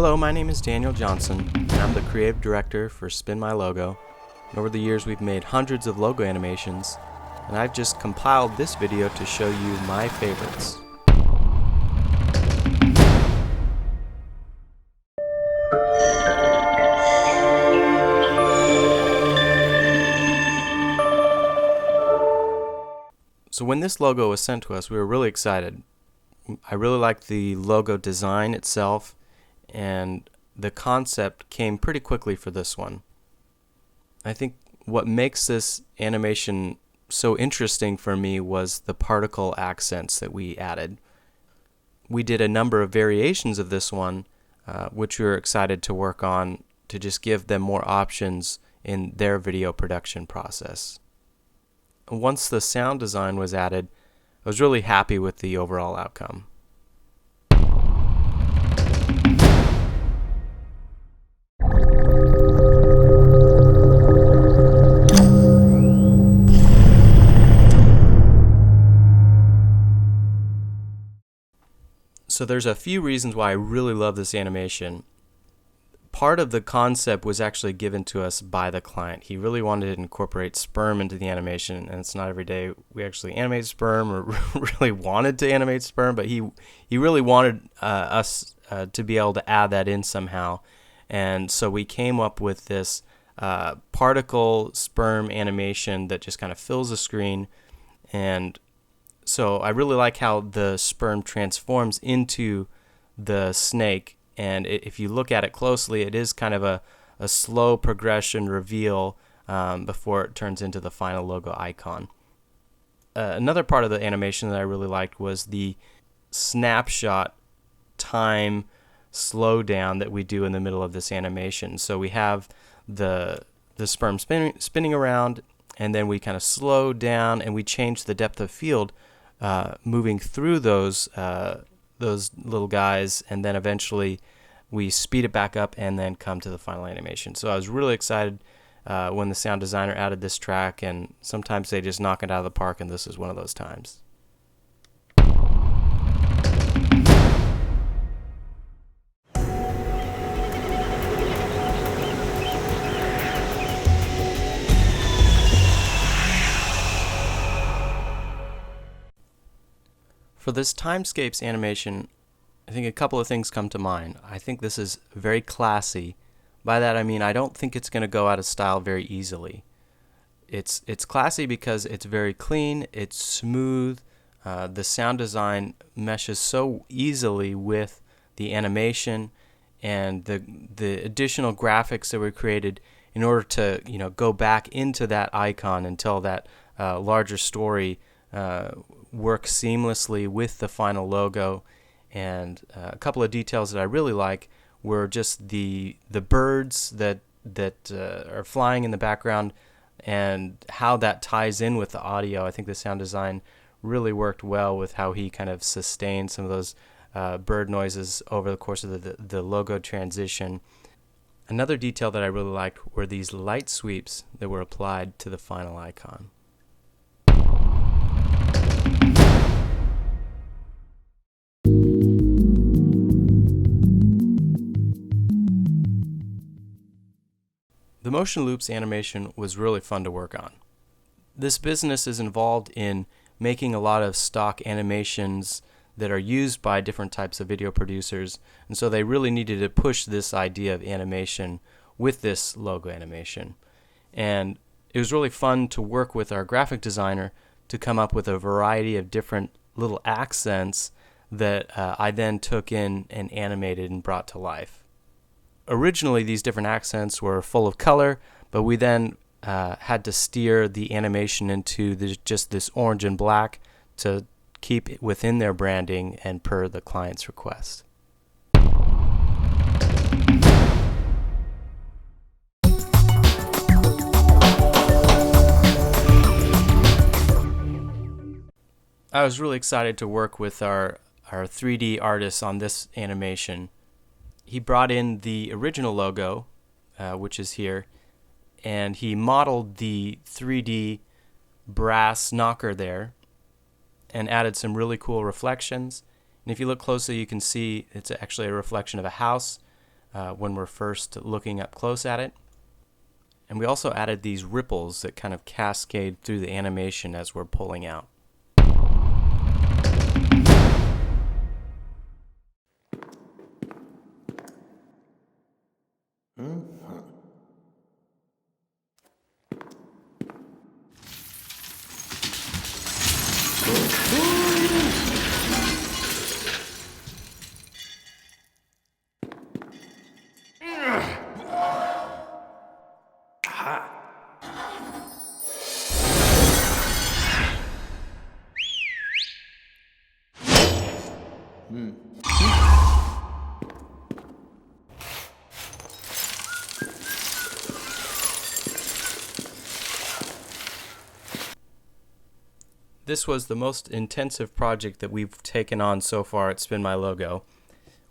Hello, my name is Daniel Johnson, and I'm the creative director for Spin My Logo. And over the years we've made hundreds of logo animations, and I've just compiled this video to show you my favorites. So when this logo was sent to us, we were really excited. I really liked the logo design itself, and the concept came pretty quickly for this one. I think what makes this animation so interesting for me was the particle accents that we added. We did a number of variations of this one, which we were excited to work on to just give them more options in their video production process. Once the sound design was added, I was really happy with the overall outcome. So there's a few reasons why I really love this animation. Part of the concept was actually given to us by the client. He really wanted to incorporate sperm into the animation, and it's not every day we actually animate sperm or really wanted to animate sperm, but he really wanted us to be able to add that in somehow. And so we came up with this particle sperm animation that just kind of fills the screen. And so I really like how the sperm transforms into the snake. And if you look at it closely, it is kind of a slow progression reveal before it turns into the final logo icon. Another part of the animation that I really liked was the snapshot time slowdown that we do in the middle of this animation. So we have the sperm spinning around, and then we kind of slow down and we change the depth of field moving through those little guys, and then eventually we speed it back up and then come to the final animation. So I was really excited when the sound designer added this track, and sometimes they just knock it out of the park, and this is one of those times. For this Timescapes animation, I think a couple of things come to mind. I think this is very classy. By that I mean I don't think it's going to go out of style very easily. It's classy because it's very clean, it's smooth, the sound design meshes so easily with the animation, and the additional graphics that were created in order to go back into that icon and tell that larger story work seamlessly with the final logo. And a couple of details that I really like were just the birds that are flying in the background and how that ties in with the audio. I think the sound design really worked well with how he kind of sustained some of those bird noises over the course of the logo transition. Another detail that I really liked were these light sweeps that were applied to the final icon. The motion loops animation was really fun to work on. This business is involved in making a lot of stock animations that are used by different types of video producers, and so they really needed to push this idea of animation with this logo animation. And it was really fun to work with our graphic designer to come up with a variety of different little accents that I then took in and animated and brought to life. Originally, these different accents were full of color, but we then had to steer the animation into just this orange and black to keep it within their branding and per the client's request. I was really excited to work with our 3D artist on this animation. He brought in the original logo, which is here, and he modeled the 3D brass knocker there and added some really cool reflections. And if you look closely, you can see it's actually a reflection of a house. when we're first looking up close at it. And we also added these ripples that kind of cascade through the animation as we're pulling out. This was the most intensive project that we've taken on so far at Spin My Logo.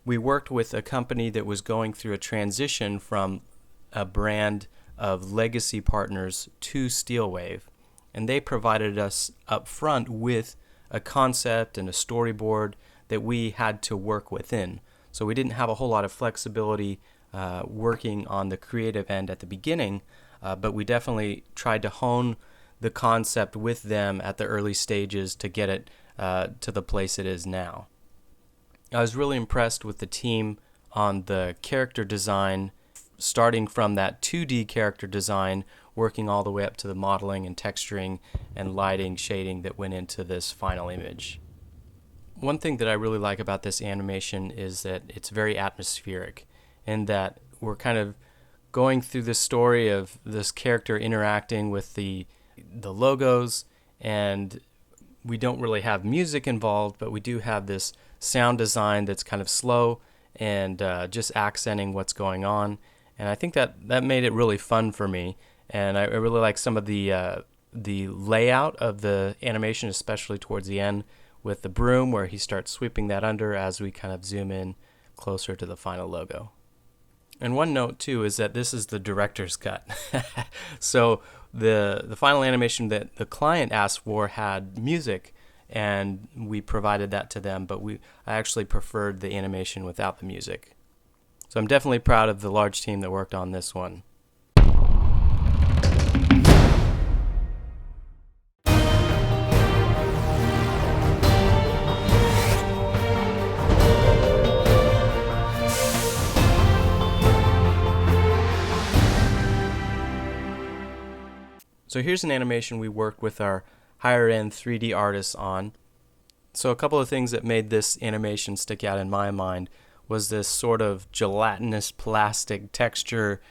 We worked with a company that was going through a transition from a brand of legacy partners to Steelwave, and they provided us up front with a concept and a storyboard that we had to work within. So we didn't have a whole lot of flexibility working on the creative end at the beginning, but we definitely tried to hone the concept with them at the early stages to get it to the place it is now. I was really impressed with the team on the character design, starting from that 2D character design, working all the way up to the modeling and texturing and lighting, shading that went into this final image. One thing that I really like about this animation is that it's very atmospheric, and that we're kind of going through the story of this character interacting with the logos, and we don't really have music involved, but we do have this sound design that's kind of slow and just accenting what's going on. And I think that made it really fun for me, and I really like some of the layout of the animation, especially towards the end with the broom where he starts sweeping that under as we kind of zoom in closer to the final logo. And one note too is that this is the director's cut. So the final animation that the client asked for had music, and we provided that to them, but I actually preferred the animation without the music. So I'm definitely proud of the large team that worked on this one. So here's an animation we worked with our higher end 3D artists on. So a couple of things that made this animation stick out in my mind was this sort of gelatinous plastic texture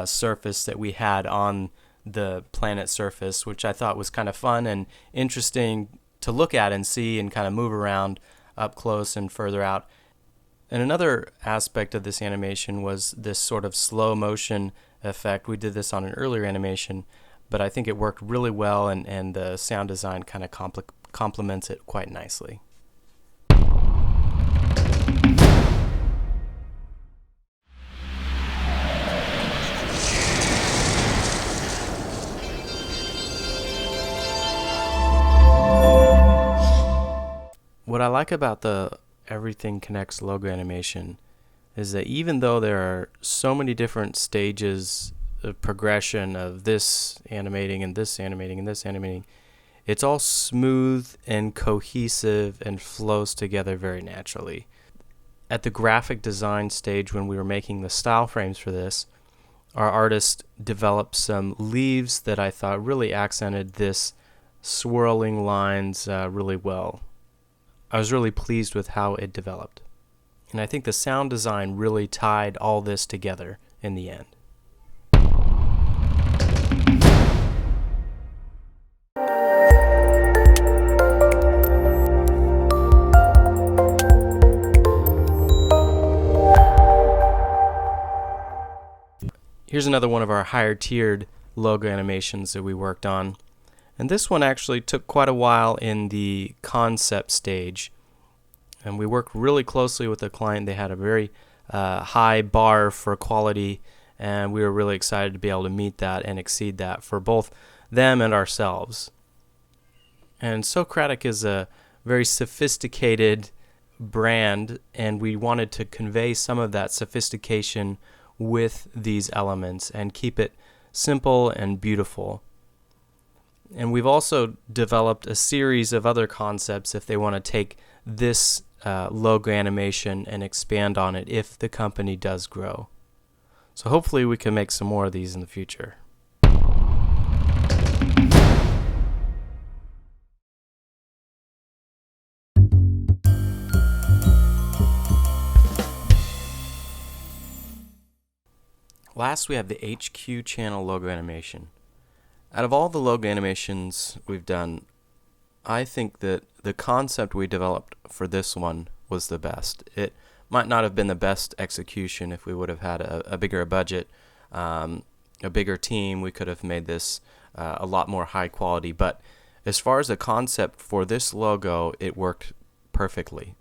surface that we had on the planet surface, which I thought was kind of fun and interesting to look at and see and kind of move around up close and further out. And another aspect of this animation was this sort of slow motion effect. We did this on an earlier animation, but I think it worked really well, and the sound design kind of complements it quite nicely. What I like about the Everything Connects logo animation is that even though there are so many different stages of progression of this animating and this animating and this animating, it's all smooth and cohesive and flows together very naturally. At the graphic design stage, when we were making the style frames for this, our artist developed some leaves that I thought really accented this swirling lines really well. I was really pleased with how it developed. And I think the sound design really tied all this together in the end. Here's another one of our higher tiered logo animations that we worked on. And this one actually took quite a while in the concept stage. And we worked really closely with the client. They had a very high bar for quality, and we were really excited to be able to meet that and exceed that for both them and ourselves. And Socratic is a very sophisticated brand, and we wanted to convey some of that sophistication with these elements and keep it simple and beautiful. And we've also developed a series of other concepts if they want to take this logo animation and expand on it if the company does grow. So hopefully we can make some more of these in the future. Last, we have the HQ channel logo animation. Out of all the logo animations we've done, I think that the concept we developed for this one was the best. It might not have been the best execution. If we would have had a bigger budget, a bigger team, we could have made this a lot more high quality. But as far as the concept for this logo, it worked perfectly.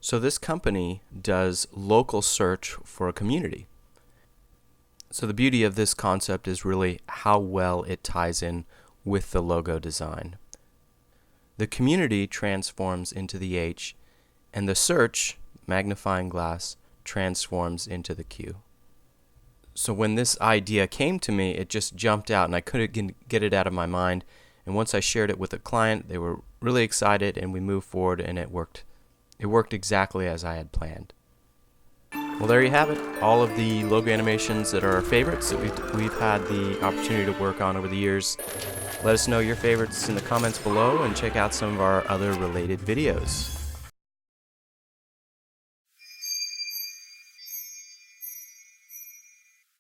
So this company does local search for a community. So the beauty of this concept is really how well it ties in with the logo design. The community transforms into the H, and the search, magnifying glass, transforms into the Q. So when this idea came to me, it just jumped out, and I couldn't get it out of my mind. And once I shared it with a client, they were really excited, and we moved forward, and it worked. It worked exactly as I had planned. Well, there you have it. All of the logo animations that are our favorites that we've had the opportunity to work on over the years. Let us know your favorites in the comments below and check out some of our other related videos.